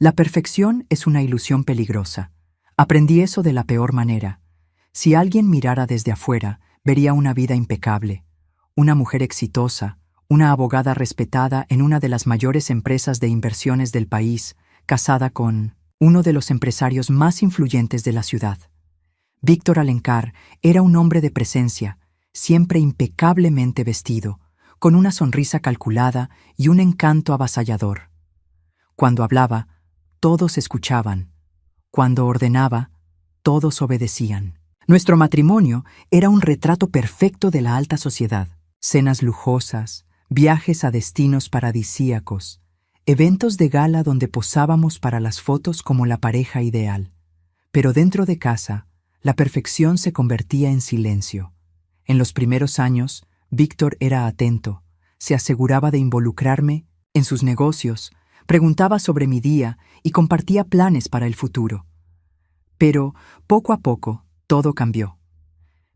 La perfección es una ilusión peligrosa. Aprendí eso de la peor manera. Si alguien mirara desde afuera, vería una vida impecable, una mujer exitosa, una abogada respetada en una de las mayores empresas de inversiones del país, casada con uno de los empresarios más influyentes de la ciudad. Víctor Alencar era un hombre de presencia, siempre impecablemente vestido, con una sonrisa calculada y un encanto avasallador. Cuando hablaba, todos escuchaban. Cuando ordenaba, todos obedecían. Nuestro matrimonio era un retrato perfecto de la alta sociedad. Cenas lujosas, viajes a destinos paradisíacos, eventos de gala donde posábamos para las fotos como la pareja ideal. Pero dentro de casa, la perfección se convertía en silencio. En los primeros años, Víctor era atento, se aseguraba de involucrarme en sus negocios, preguntaba sobre mi día y compartía planes para el futuro. Pero, poco a poco, todo cambió.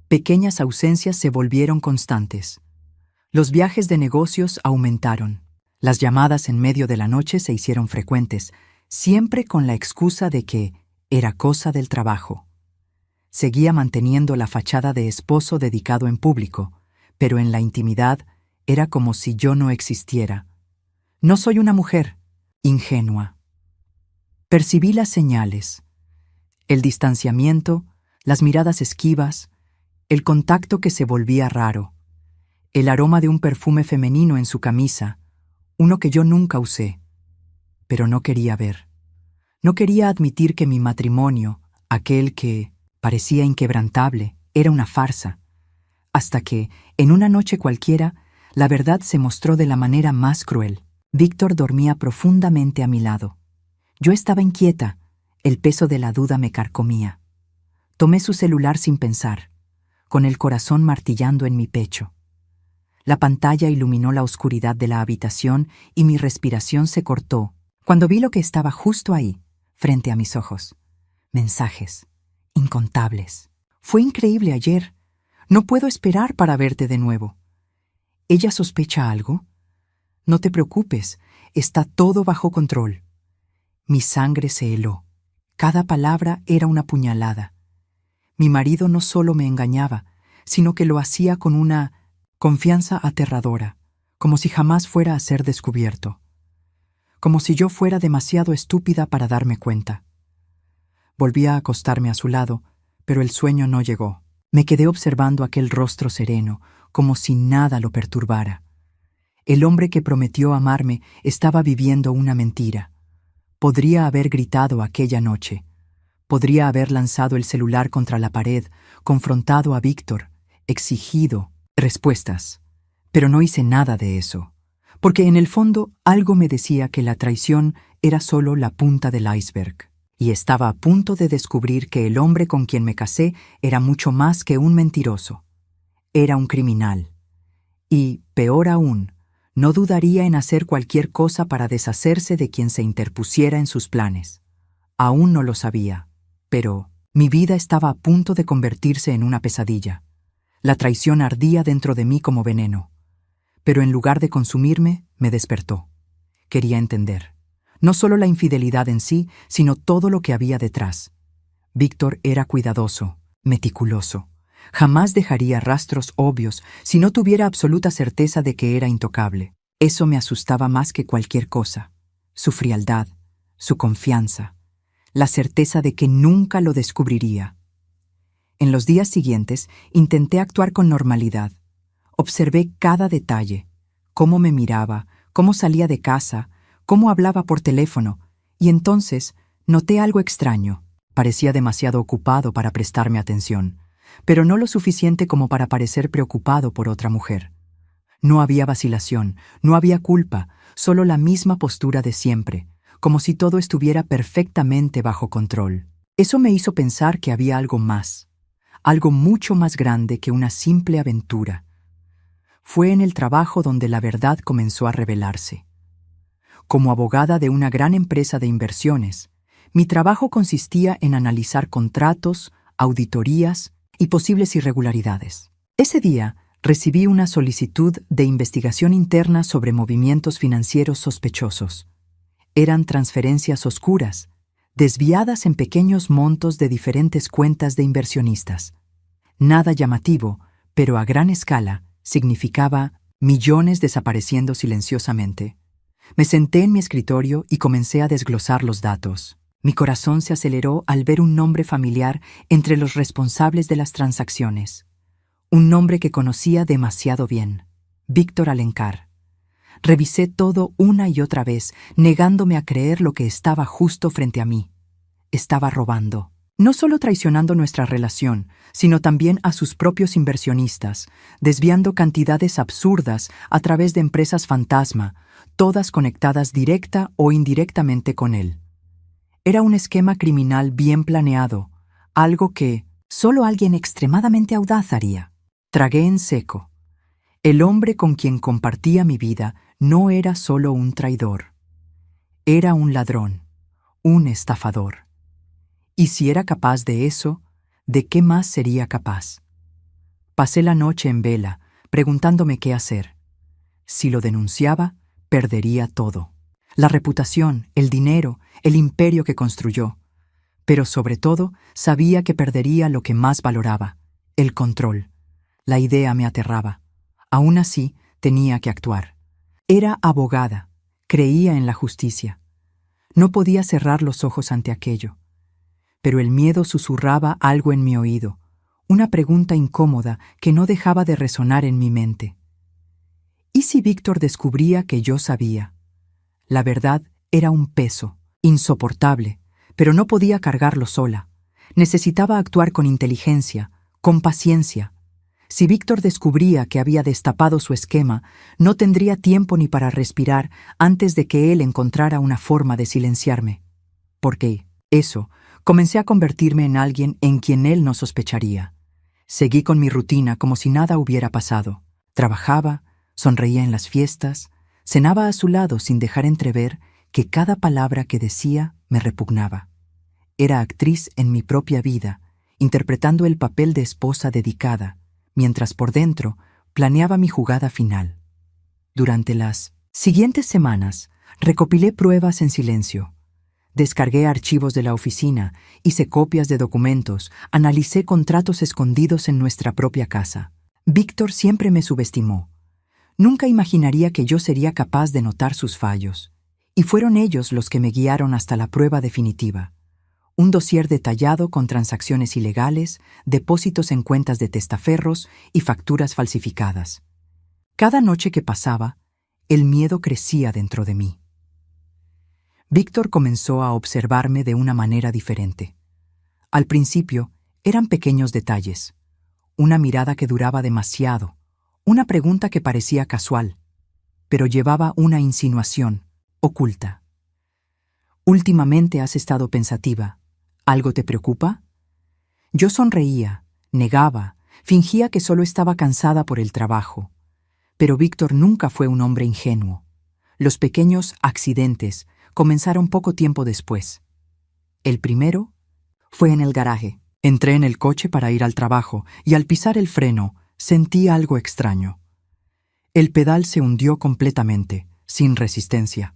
Pequeñas ausencias se volvieron constantes. Los viajes de negocios aumentaron. Las llamadas en medio de la noche se hicieron frecuentes, siempre con la excusa de que era cosa del trabajo. Seguía manteniendo la fachada de esposo dedicado en público, pero en la intimidad era como si yo no existiera. No soy una mujer ingenua. Percibí las señales, el distanciamiento, las miradas esquivas, el contacto que se volvía raro, el aroma de un perfume femenino en su camisa, uno que yo nunca usé, pero no quería ver. No quería admitir que mi matrimonio, aquel que parecía inquebrantable, era una farsa, hasta que, en una noche cualquiera, la verdad se mostró de la manera más cruel. Víctor dormía profundamente a mi lado. Yo estaba inquieta, el peso de la duda me carcomía. Tomé su celular sin pensar, con el corazón martillando en mi pecho. La pantalla iluminó la oscuridad de la habitación y mi respiración se cortó cuando vi lo que estaba justo ahí, frente a mis ojos. Mensajes, incontables. Fue increíble ayer. No puedo esperar para verte de nuevo. ¿Ella sospecha algo? No te preocupes, está todo bajo control. Mi sangre se heló. Cada palabra era una puñalada. Mi marido no solo me engañaba, sino que lo hacía con una confianza aterradora, como si jamás fuera a ser descubierto. Como si yo fuera demasiado estúpida para darme cuenta. Volví a acostarme a su lado, pero el sueño no llegó. Me quedé observando aquel rostro sereno, como si nada lo perturbara. El hombre que prometió amarme estaba viviendo una mentira. Podría haber gritado aquella noche. Podría haber lanzado el celular contra la pared, confrontado a Víctor, exigido respuestas. Pero no hice nada de eso, porque en el fondo algo me decía que la traición era solo la punta del iceberg. Y estaba a punto de descubrir que el hombre con quien me casé era mucho más que un mentiroso. Era un criminal. Y, peor aún, no dudaría en hacer cualquier cosa para deshacerse de quien se interpusiera en sus planes. Aún no lo sabía, pero mi vida estaba a punto de convertirse en una pesadilla. La traición ardía dentro de mí como veneno. Pero en lugar de consumirme, me despertó. Quería entender. No solo la infidelidad en sí, sino todo lo que había detrás. Víctor era cuidadoso, meticuloso. Jamás dejaría rastros obvios si no tuviera absoluta certeza de que era intocable. Eso me asustaba más que cualquier cosa. Su frialdad, su confianza, la certeza de que nunca lo descubriría. En los días siguientes intenté actuar con normalidad. Observé cada detalle, cómo me miraba, cómo salía de casa, cómo hablaba por teléfono, y entonces noté algo extraño. Parecía demasiado ocupado para prestarme atención, pero no lo suficiente como para parecer preocupado por otra mujer. No había vacilación, no había culpa, solo la misma postura de siempre, como si todo estuviera perfectamente bajo control. Eso me hizo pensar que había algo más, algo mucho más grande que una simple aventura. Fue en el trabajo donde la verdad comenzó a revelarse. Como abogada de una gran empresa de inversiones, mi trabajo consistía en analizar contratos, auditorías y posibles irregularidades. Ese día recibí una solicitud de investigación interna sobre movimientos financieros sospechosos. Eran transferencias oscuras, desviadas en pequeños montos de diferentes cuentas de inversionistas. Nada llamativo, pero a gran escala, significaba millones desapareciendo silenciosamente. Me senté en mi escritorio y comencé a desglosar los datos. Mi corazón se aceleró al ver un nombre familiar entre los responsables de las transacciones. Un nombre que conocía demasiado bien: Víctor Alencar. Revisé todo una y otra vez, negándome a creer lo que estaba justo frente a mí. Estaba robando. No solo traicionando nuestra relación, sino también a sus propios inversionistas, desviando cantidades absurdas a través de empresas fantasma, todas conectadas directa o indirectamente con él. Era un esquema criminal bien planeado, algo que solo alguien extremadamente audaz haría. Tragué en seco. El hombre con quien compartía mi vida no era solo un traidor. Era un ladrón, un estafador. Y si era capaz de eso, ¿de qué más sería capaz? Pasé la noche en vela, preguntándome qué hacer. Si lo denunciaba, perdería todo: la reputación, el dinero, el imperio que construyó. Pero sobre todo, sabía que perdería lo que más valoraba: el control. La idea me aterraba. Aún así, tenía que actuar. Era abogada, creía en la justicia. No podía cerrar los ojos ante aquello. Pero el miedo susurraba algo en mi oído, una pregunta incómoda que no dejaba de resonar en mi mente. ¿Y si Víctor descubría que yo sabía? La verdad era un peso, insoportable, pero no podía cargarlo sola. Necesitaba actuar con inteligencia, con paciencia. Si Víctor descubría que había destapado su esquema, no tendría tiempo ni para respirar antes de que él encontrara una forma de silenciarme. Porque eso, comencé a convertirme en alguien en quien él no sospecharía. Seguí con mi rutina como si nada hubiera pasado. Trabajaba, sonreía en las fiestas, cenaba a su lado sin dejar entrever que cada palabra que decía me repugnaba. Era actriz en mi propia vida, interpretando el papel de esposa dedicada, mientras por dentro planeaba mi jugada final. Durante las siguientes semanas, recopilé pruebas en silencio. Descargué archivos de la oficina, hice copias de documentos, analicé contratos escondidos en nuestra propia casa. Víctor siempre me subestimó. Nunca imaginaría que yo sería capaz de notar sus fallos. Y fueron ellos los que me guiaron hasta la prueba definitiva. Un dossier detallado con transacciones ilegales, depósitos en cuentas de testaferros y facturas falsificadas. Cada noche que pasaba, el miedo crecía dentro de mí. Víctor comenzó a observarme de una manera diferente. Al principio, eran pequeños detalles. Una mirada que duraba demasiado, una pregunta que parecía casual, pero llevaba una insinuación, oculta. Últimamente has estado pensativa. ¿Algo te preocupa? Yo sonreía, negaba, fingía que solo estaba cansada por el trabajo. Pero Víctor nunca fue un hombre ingenuo. Los pequeños accidentes comenzaron poco tiempo después. El primero fue en el garaje. Entré en el coche para ir al trabajo y al pisar el freno sentí algo extraño. El pedal se hundió completamente, sin resistencia.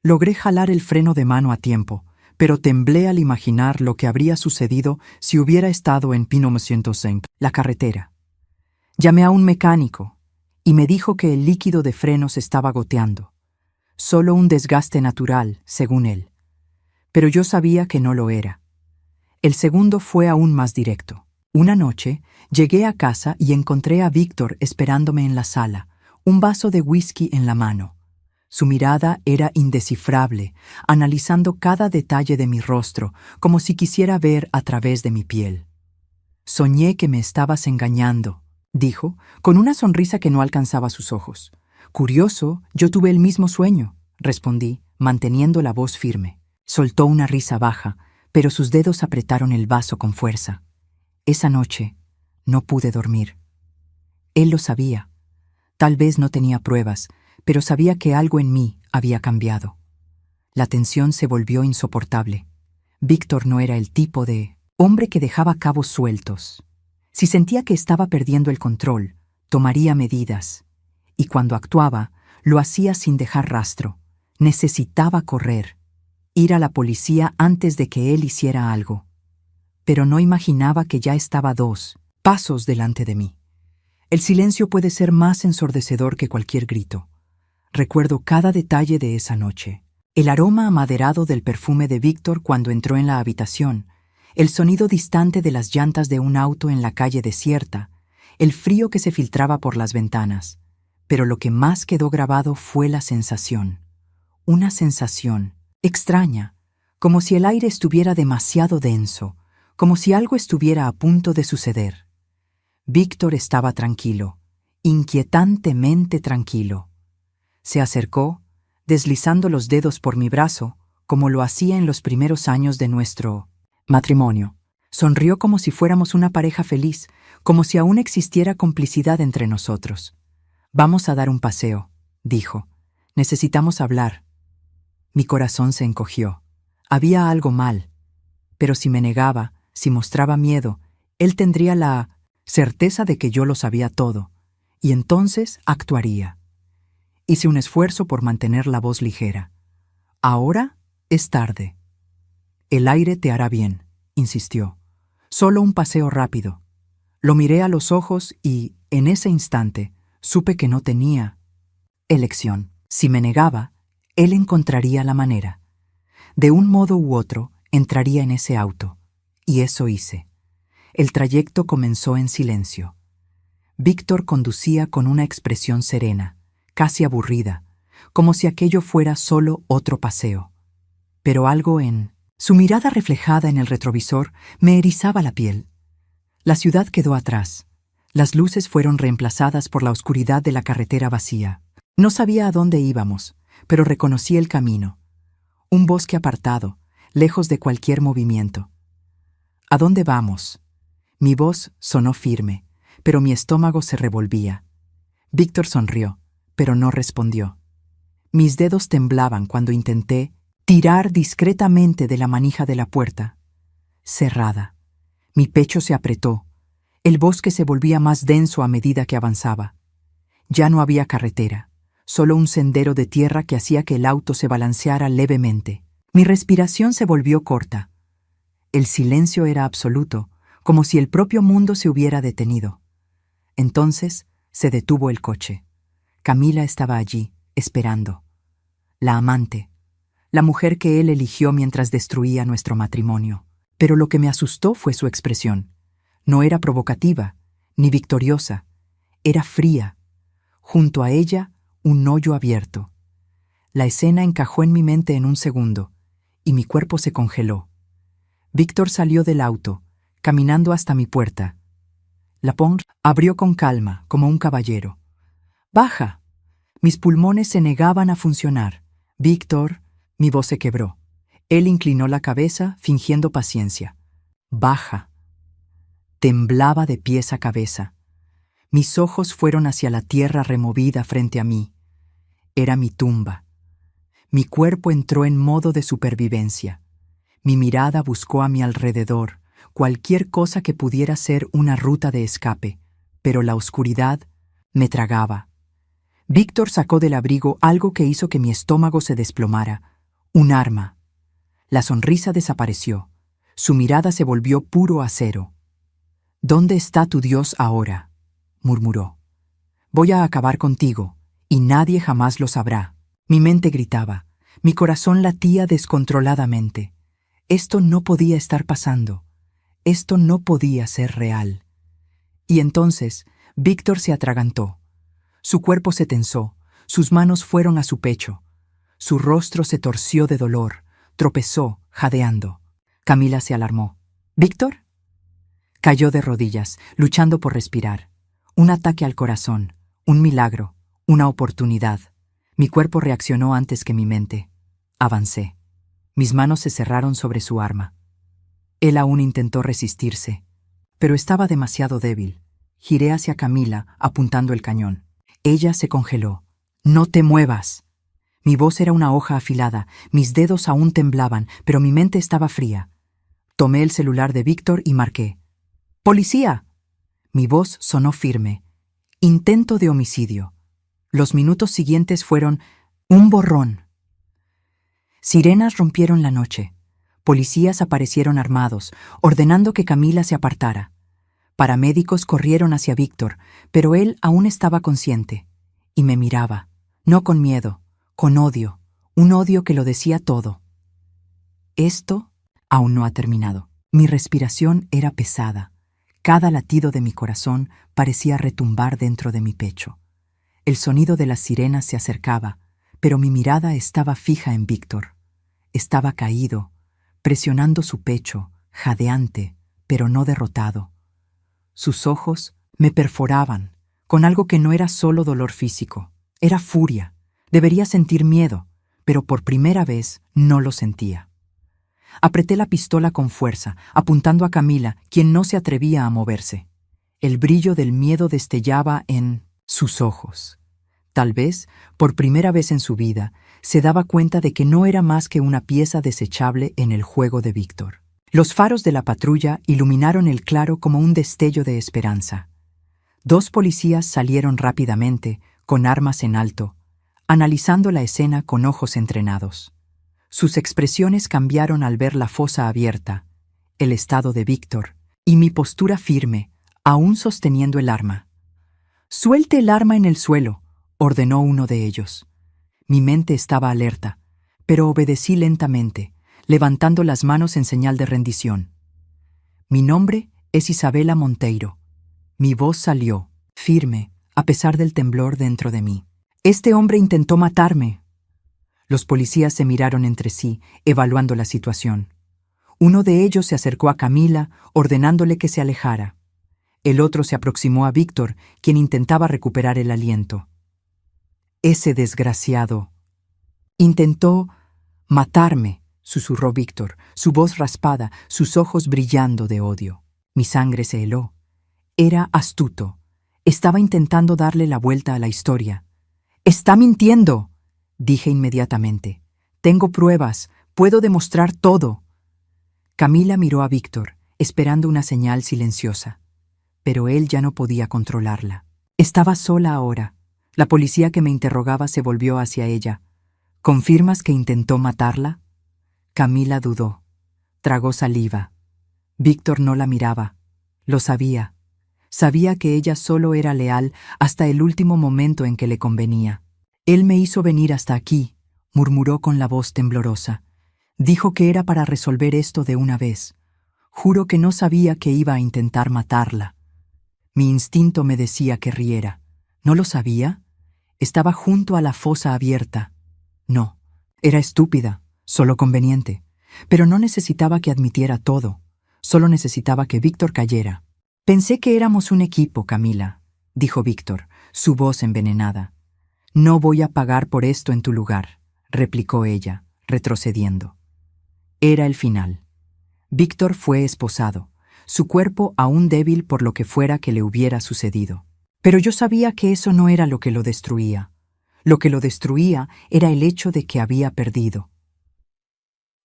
Logré jalar el freno de mano a tiempo, pero temblé al imaginar lo que habría sucedido si hubiera estado en Pinot 905, la carretera. Llamé a un mecánico y me dijo que el líquido de frenos estaba goteando. Solo un desgaste natural, según él. Pero yo sabía que no lo era. El segundo fue aún más directo. Una noche, llegué a casa y encontré a Víctor esperándome en la sala, un vaso de whisky en la mano. Su mirada era indescifrable, analizando cada detalle de mi rostro, como si quisiera ver a través de mi piel. «Soñé que me estabas engañando», dijo, con una sonrisa que no alcanzaba sus ojos. «Curioso, yo tuve el mismo sueño», respondí, manteniendo la voz firme. Soltó una risa baja, pero sus dedos apretaron el vaso con fuerza. Esa noche no pude dormir. Él lo sabía. Tal vez no tenía pruebas, pero sabía que algo en mí había cambiado. La tensión se volvió insoportable. Víctor no era el tipo de hombre que dejaba cabos sueltos. Si sentía que estaba perdiendo el control, tomaría medidas. Y cuando actuaba, lo hacía sin dejar rastro, Necesitaba correr, ir a la policía antes de que él hiciera algo. Pero no imaginaba que ya estaba 2 pasos delante de mí. El silencio puede ser más ensordecedor que cualquier grito. Recuerdo cada detalle de esa noche. El aroma amaderado del perfume de Víctor cuando entró en la habitación, el sonido distante de las llantas de un auto en la calle desierta, el frío que se filtraba por las ventanas. Pero lo que más quedó grabado fue la sensación. Una sensación extraña, como si el aire estuviera demasiado denso, como si algo estuviera a punto de suceder. Víctor estaba tranquilo, inquietantemente tranquilo. Se acercó, deslizando los dedos por mi brazo, como lo hacía en los primeros años de nuestro matrimonio. Sonrió como si fuéramos una pareja feliz, como si aún existiera complicidad entre nosotros. «Vamos a dar un paseo», dijo. «Necesitamos hablar». Mi corazón se encogió. Había algo mal. Pero si me negaba, si mostraba miedo, él tendría la certeza de que yo lo sabía todo, y entonces actuaría. Hice un esfuerzo por mantener la voz ligera. «Ahora es tarde». «El aire te hará bien», insistió. «Solo un paseo rápido». Lo miré a los ojos y, en ese instante, supe que no tenía elección. Si me negaba, él encontraría la manera. De un modo u otro, entraría en ese auto. Y eso hice. El trayecto comenzó en silencio. Víctor conducía con una expresión serena, casi aburrida, como si aquello fuera solo otro paseo. Pero algo en su mirada reflejada en el retrovisor me erizaba la piel. La ciudad quedó atrás. Las luces fueron reemplazadas por la oscuridad de la carretera vacía. No sabía a dónde íbamos, pero reconocí el camino. Un bosque apartado, lejos de cualquier movimiento. «¿A dónde vamos?» Mi voz sonó firme, pero mi estómago se revolvía. Víctor sonrió, pero no respondió. Mis dedos temblaban cuando intenté tirar discretamente de la manija de la puerta. Cerrada. Mi pecho se apretó. El bosque se volvía más denso a medida que avanzaba. Ya no había carretera, solo un sendero de tierra que hacía que el auto se balanceara levemente. Mi respiración se volvió corta. El silencio era absoluto, como si el propio mundo se hubiera detenido. Entonces se detuvo el coche. Camila estaba allí, esperando. La amante, la mujer que él eligió mientras destruía nuestro matrimonio. Pero lo que me asustó fue su expresión. No era provocativa, ni victoriosa. Era fría. Junto a ella, un hoyo abierto. La escena encajó en mi mente en un segundo, y mi cuerpo se congeló. Víctor salió del auto, caminando hasta mi puerta. Lapont abrió con calma, como un caballero. «Baja». Mis pulmones se negaban a funcionar. «Víctor», mi voz se quebró. Él inclinó la cabeza, fingiendo paciencia. «Baja». Temblaba de pies a cabeza. Mis ojos fueron hacia la tierra removida frente a mí. Era mi tumba. Mi cuerpo entró en modo de supervivencia. Mi mirada buscó a mi alrededor, cualquier cosa que pudiera ser una ruta de escape, pero la oscuridad me tragaba. Víctor sacó del abrigo algo que hizo que mi estómago se desplomara. Un arma. La sonrisa desapareció. Su mirada se volvió puro acero. «¿Dónde está tu Dios ahora?», murmuró. «Voy a acabar contigo, y nadie jamás lo sabrá». Mi mente gritaba. Mi corazón latía descontroladamente. Esto no podía estar pasando. Esto no podía ser real. Y entonces, Víctor se atragantó. Su cuerpo se tensó, sus manos fueron a su pecho. Su rostro se torció de dolor, tropezó, jadeando. Camila se alarmó. «¿Víctor?» Cayó de rodillas, luchando por respirar. Un ataque al corazón, un milagro, una oportunidad. Mi cuerpo reaccionó antes que mi mente. Avancé. Mis manos se cerraron sobre su arma. Él aún intentó resistirse, pero estaba demasiado débil. Giré hacia Camila, apuntando el cañón. Ella se congeló. «No te muevas». Mi voz era una hoja afilada, mis dedos aún temblaban, pero mi mente estaba fría. Tomé el celular de Víctor y marqué. «¡Policía!». Mi voz sonó firme. «Intento de homicidio». Los minutos siguientes fueron un borrón. Sirenas rompieron la noche. Policías aparecieron armados, ordenando que Camila se apartara. Paramédicos corrieron hacia Víctor, pero él aún estaba consciente. Y me miraba, no con miedo, con odio, un odio que lo decía todo. Esto aún no ha terminado. Mi respiración era pesada. Cada latido de mi corazón parecía retumbar dentro de mi pecho. El sonido de las sirenas se acercaba, pero mi mirada estaba fija en Víctor. Estaba caído, presionando su pecho, jadeante, pero no derrotado. Sus ojos me perforaban, con algo que no era solo dolor físico. Era furia. Debería sentir miedo, pero por primera vez no lo sentía. Apreté la pistola con fuerza, apuntando a Camila, quien no se atrevía a moverse. El brillo del miedo destellaba en sus ojos. Tal vez, por primera vez en su vida, se daba cuenta de que no era más que una pieza desechable en el juego de Víctor. Los faros de la patrulla iluminaron el claro como un destello de esperanza. 2 policías salieron rápidamente, con armas en alto, analizando la escena con ojos entrenados. Sus expresiones cambiaron al ver la fosa abierta, el estado de Víctor, y mi postura firme, aún sosteniendo el arma. «Suelte el arma en el suelo», ordenó uno de ellos. Mi mente estaba alerta, pero obedecí lentamente, levantando las manos en señal de rendición. «Mi nombre es Isabela Monteiro». Mi voz salió, firme, a pesar del temblor dentro de mí. «Este hombre intentó matarme». Los policías se miraron entre sí, evaluando la situación. Uno de ellos se acercó a Camila, ordenándole que se alejara. El otro se aproximó a Víctor, quien intentaba recuperar el aliento. «Ese desgraciado intentó matarme», susurró Víctor, su voz raspada, sus ojos brillando de odio. Mi sangre se heló. Era astuto. Estaba intentando darle la vuelta a la historia. «¡Está mintiendo!», dije inmediatamente. «Tengo pruebas. Puedo demostrar todo». Camila miró a Víctor, esperando una señal silenciosa. Pero él ya no podía controlarla. Estaba sola ahora. La policía que me interrogaba se volvió hacia ella. «¿Confirmas que intentó matarla?». Camila dudó. Tragó saliva. Víctor no la miraba. Lo sabía. Sabía que ella solo era leal hasta el último momento en que le convenía. «Él me hizo venir hasta aquí», murmuró con la voz temblorosa. «Dijo que era para resolver esto de una vez. Juro que no sabía que iba a intentar matarla». Mi instinto me decía que riera. ¿No lo sabía? Estaba junto a la fosa abierta. No, era estúpida, solo conveniente. Pero no necesitaba que admitiera todo. Solo necesitaba que Víctor cayera. «Pensé que éramos un equipo, Camila», dijo Víctor, su voz envenenada. «No voy a pagar por esto en tu lugar», replicó ella, retrocediendo. Era el final. Víctor fue esposado, su cuerpo aún débil por lo que fuera que le hubiera sucedido. Pero yo sabía que eso no era lo que lo destruía. Lo que lo destruía era el hecho de que había perdido.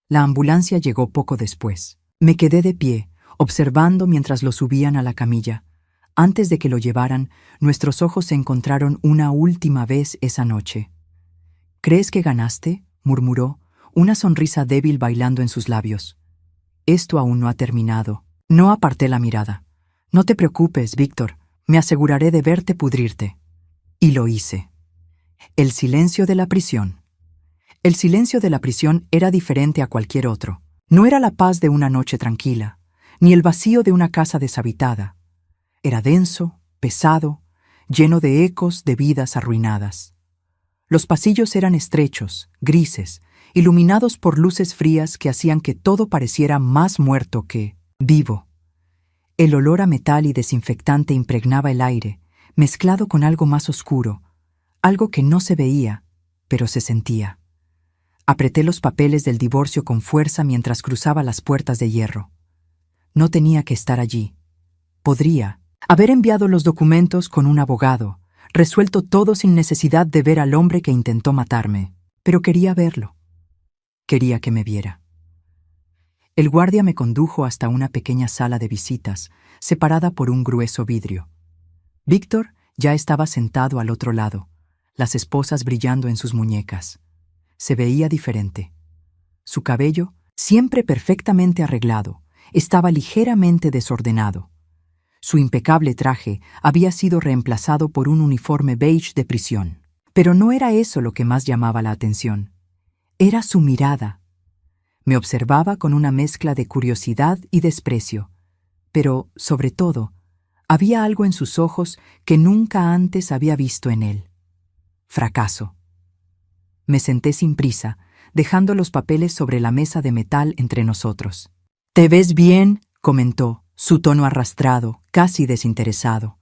La ambulancia llegó poco después. Me quedé de pie, observando mientras lo subían a la camilla. Antes de que lo llevaran, nuestros ojos se encontraron una última vez esa noche. «¿Crees que ganaste?», murmuró, una sonrisa débil bailando en sus labios. «Esto aún no ha terminado». No aparté la mirada. «No te preocupes, Víctor, me aseguraré de verte pudrirte». Y lo hice. El silencio de la prisión. El silencio de la prisión era diferente a cualquier otro. No era la paz de una noche tranquila, ni el vacío de una casa deshabitada. Era denso, pesado, lleno de ecos de vidas arruinadas. Los pasillos eran estrechos, grises, iluminados por luces frías que hacían que todo pareciera más muerto que vivo. El olor a metal y desinfectante impregnaba el aire, mezclado con algo más oscuro, algo que no se veía, pero se sentía. Apreté los papeles del divorcio con fuerza mientras cruzaba las puertas de hierro. No tenía que estar allí. Podría haber enviado los documentos con un abogado, resuelto todo sin necesidad de ver al hombre que intentó matarme, pero quería verlo. Quería que me viera. El guardia me condujo hasta una pequeña sala de visitas, separada por un grueso vidrio. Víctor ya estaba sentado al otro lado, las esposas brillando en sus muñecas. Se veía diferente. Su cabello, siempre perfectamente arreglado, estaba ligeramente desordenado. Su impecable traje había sido reemplazado por un uniforme beige de prisión. Pero no era eso lo que más llamaba la atención. Era su mirada. Me observaba con una mezcla de curiosidad y desprecio, pero, sobre todo, había algo en sus ojos que nunca antes había visto en él. Fracaso. Me senté sin prisa, dejando los papeles sobre la mesa de metal entre nosotros. «¿Te ves bien?», comentó, su tono arrastrado, casi desinteresado.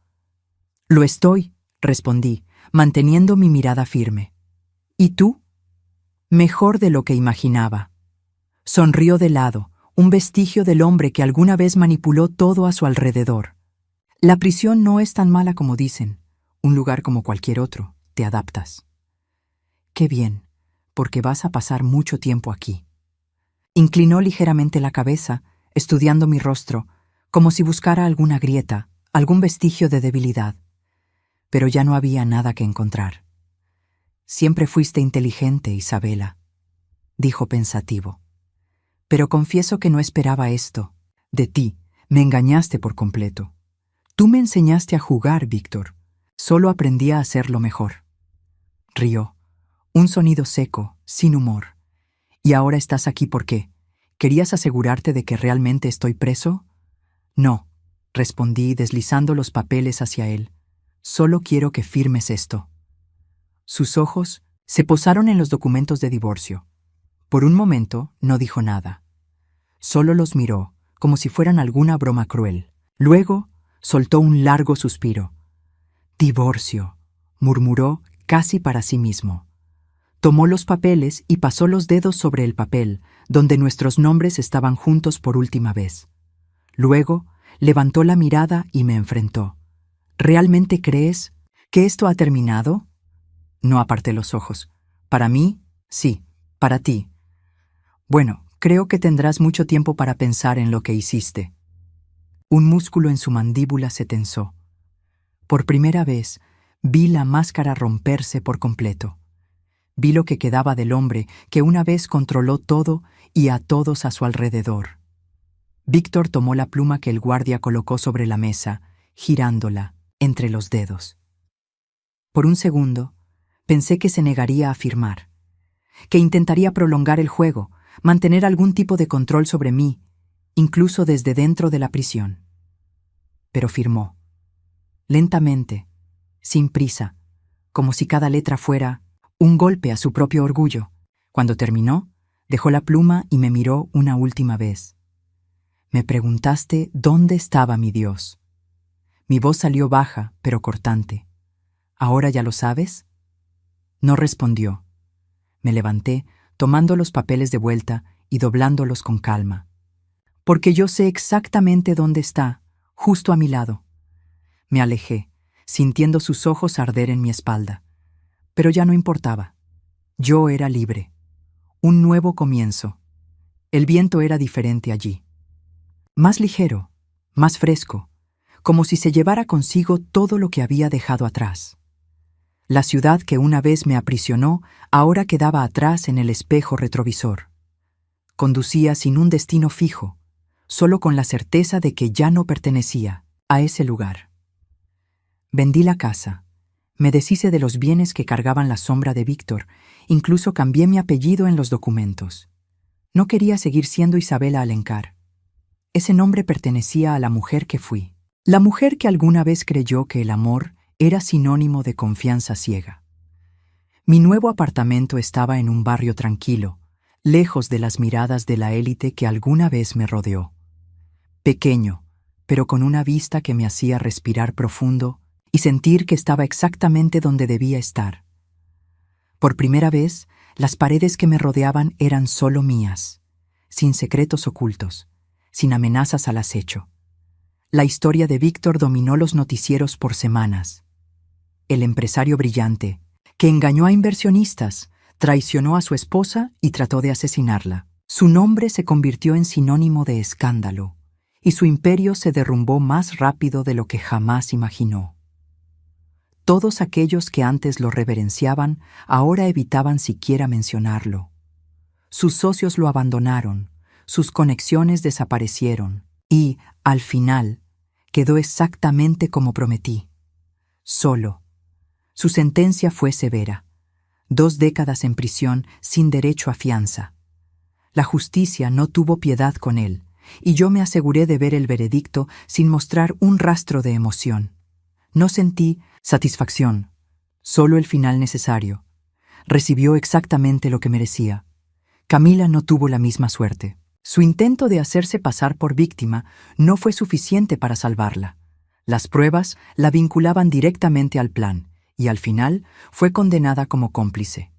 «Lo estoy», respondí, manteniendo mi mirada firme. «¿Y tú?» «Mejor de lo que imaginaba». Sonrió de lado, un vestigio del hombre que alguna vez manipuló todo a su alrededor. «La prisión no es tan mala como dicen. Un lugar como cualquier otro. Te adaptas». «Qué bien, porque vas a pasar mucho tiempo aquí». Inclinó ligeramente la cabeza, estudiando mi rostro, como si buscara alguna grieta, algún vestigio de debilidad. Pero ya no había nada que encontrar. «Siempre fuiste inteligente, Isabela», dijo pensativo. «Pero confieso que no esperaba esto. De ti, me engañaste por completo. Tú me enseñaste a jugar, Víctor. Solo aprendí a hacerlo mejor». Rió. Un sonido seco, sin humor. «¿Y ahora estás aquí por qué? ¿Querías asegurarte de que realmente estoy preso?» «No», respondí deslizando los papeles hacia él. «Solo quiero que firmes esto». Sus ojos se posaron en los documentos de divorcio. Por un momento no dijo nada. Solo los miró, como si fueran alguna broma cruel. Luego soltó un largo suspiro. «Divorcio», murmuró casi para sí mismo. Tomó los papeles y pasó los dedos sobre el papel, donde nuestros nombres estaban juntos por última vez. Luego levantó la mirada y me enfrentó. «¿Realmente crees que esto ha terminado?» No aparté los ojos. «Para mí, sí. Para ti. Bueno, creo que tendrás mucho tiempo para pensar en lo que hiciste». Un músculo en su mandíbula se tensó. Por primera vez, vi la máscara romperse por completo. Vi lo que quedaba del hombre que una vez controló todo y a todos a su alrededor. Víctor tomó la pluma que el guardia colocó sobre la mesa, girándola entre los dedos. Por un segundo, pensé que se negaría a firmar, que intentaría prolongar el juego, mantener algún tipo de control sobre mí, incluso desde dentro de la prisión. Pero firmó, lentamente, sin prisa, como si cada letra fuera un golpe a su propio orgullo. Cuando terminó, dejó la pluma y me miró una última vez. «Me preguntaste dónde estaba mi Dios». Mi voz salió baja, pero cortante. «¿Ahora ya lo sabes?» No respondió. Me levanté, tomando los papeles de vuelta y doblándolos con calma. «Porque yo sé exactamente dónde está, justo a mi lado». Me alejé, sintiendo sus ojos arder en mi espalda. Pero ya no importaba. Yo era libre. Un nuevo comienzo. El viento era diferente allí. Más ligero, más fresco, como si se llevara consigo todo lo que había dejado atrás. La ciudad que una vez me aprisionó ahora quedaba atrás en el espejo retrovisor. Conducía sin un destino fijo, solo con la certeza de que ya no pertenecía a ese lugar. Vendí la casa. Me deshice de los bienes que cargaban la sombra de Víctor, incluso cambié mi apellido en los documentos. No quería seguir siendo Isabela Alencar. Ese nombre pertenecía a la mujer que fui. La mujer que alguna vez creyó que el amor era sinónimo de confianza ciega. Mi nuevo apartamento estaba en un barrio tranquilo, lejos de las miradas de la élite que alguna vez me rodeó. Pequeño, pero con una vista que me hacía respirar profundo y sentir que estaba exactamente donde debía estar. Por primera vez, las paredes que me rodeaban eran solo mías, sin secretos ocultos, sin amenazas al acecho. La historia de Víctor dominó los noticieros por semanas. El empresario brillante, que engañó a inversionistas, traicionó a su esposa y trató de asesinarla. Su nombre se convirtió en sinónimo de escándalo, y su imperio se derrumbó más rápido de lo que jamás imaginó. Todos aquellos que antes lo reverenciaban ahora evitaban siquiera mencionarlo. Sus socios lo abandonaron, sus conexiones desaparecieron y, al final, quedó exactamente como prometí, solo. Su sentencia fue severa: 2 décadas en prisión sin derecho a fianza. La justicia no tuvo piedad con él, y yo me aseguré de ver el veredicto sin mostrar un rastro de emoción. No sentí satisfacción, solo el final necesario. Recibió exactamente lo que merecía. Camila no tuvo la misma suerte. Su intento de hacerse pasar por víctima no fue suficiente para salvarla. Las pruebas la vinculaban directamente al plan, y al final fue condenada como cómplice.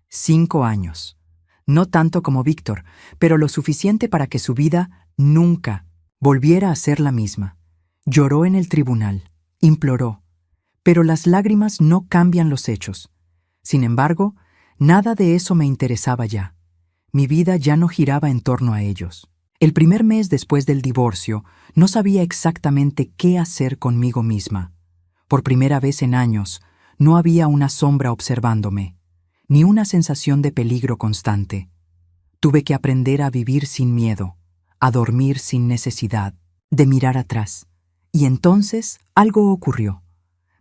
5 años. No tanto como Víctor, pero lo suficiente para que su vida nunca volviera a ser la misma. Lloró en el tribunal, imploró, pero las lágrimas no cambian los hechos. Sin embargo, nada de eso me interesaba ya. Mi vida ya no giraba en torno a ellos. El primer mes después del divorcio, no sabía exactamente qué hacer conmigo misma. Por primera vez en años, no había una sombra observándome, ni una sensación de peligro constante. Tuve que aprender a vivir sin miedo, a dormir sin necesidad de mirar atrás. Y entonces algo ocurrió.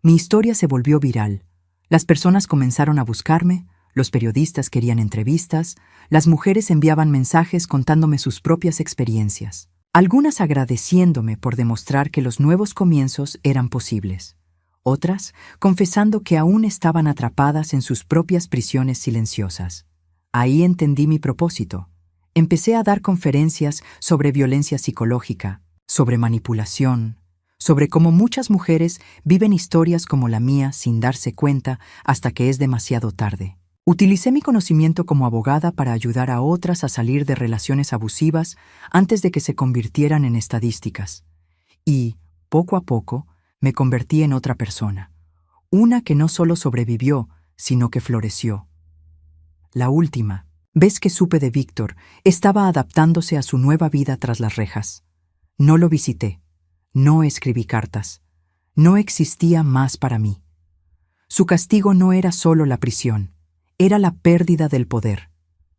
Mi historia se volvió viral. Las personas comenzaron a buscarme, los periodistas querían entrevistas, las mujeres enviaban mensajes contándome sus propias experiencias, algunas agradeciéndome por demostrar que los nuevos comienzos eran posibles, otras confesando que aún estaban atrapadas en sus propias prisiones silenciosas. Ahí entendí mi propósito. Empecé a dar conferencias sobre violencia psicológica, sobre manipulación, sobre cómo muchas mujeres viven historias como la mía sin darse cuenta hasta que es demasiado tarde. Utilicé mi conocimiento como abogada para ayudar a otras a salir de relaciones abusivas antes de que se convirtieran en estadísticas. Y, poco a poco, me convertí en otra persona. Una que no solo sobrevivió, sino que floreció. La última vez que supe de Víctor, estaba adaptándose a su nueva vida tras las rejas. No lo visité. No escribí cartas. No existía más para mí. Su castigo no era solo la prisión. Era la pérdida del poder,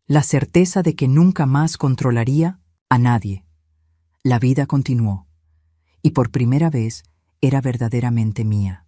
la certeza de que nunca más controlaría a nadie. La vida continuó, y por primera vez era verdaderamente mía.